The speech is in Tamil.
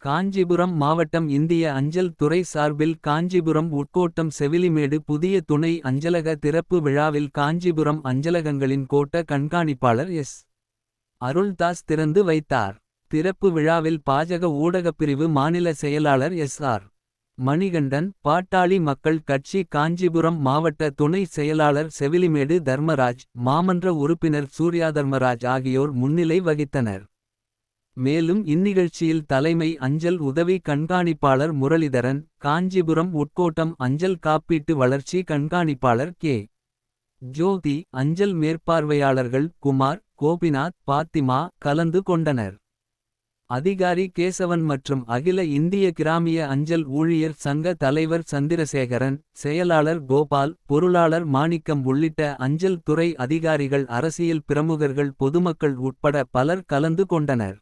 காஞ்சிபுரம் மாவட்டம் இந்திய அஞ்சல் துறை சார்பில் காஞ்சிபுரம் உட்கோட்டம் செவிலிமேடு புதிய துணை அஞ்சலக திறப்பு விழாவில் காஞ்சிபுரம் அஞ்சலகங்களின் கோட்ட கண்காணிப்பாளர் எஸ். அருள்தாஸ் திறந்து வைத்தார். திறப்பு விழாவில் பாஜக ஊடகப்பிரிவு மாநில செயலாளர் எஸ். ஆர். மணிகண்டன், பாட்டாளி மக்கள் கட்சி காஞ்சிபுரம் மாவட்ட துணை செயலாளர் செவிலிமேடு தர்மராஜ், மாமன்ற உறுப்பினர் சூர்யாதர்மராஜ் ஆகியோர் முன்னிலை வகித்தனர். மேலும் இந்நிகழ்ச்சியில் தலைமை அஞ்சல் உதவி கண்காணிப்பாளர் முரளிதரன், காஞ்சிபுரம் உட்கோட்டம் அஞ்சல் காப்பீட்டு வளர்ச்சி கண்காணிப்பாளர் கே. ஜோதி, அஞ்சல் மேற்பார்வையாளர்கள் குமார், கோபிநாத், பாத்திமா கலந்து கொண்டனர். அதிகாரி கேசவன் மற்றும் அகில இந்திய கிராமிய அஞ்சல் ஊழியர் சங்க தலைவர் சந்திரசேகரன், செயலாளர் கோபால், பொருளாளர் மாணிக்கம் உள்ளிட்ட அஞ்சல் துறை அதிகாரிகள், அரசியல் பிரமுகர்கள், பொதுமக்கள் உட்பட பலர் கலந்து கொண்டனர்.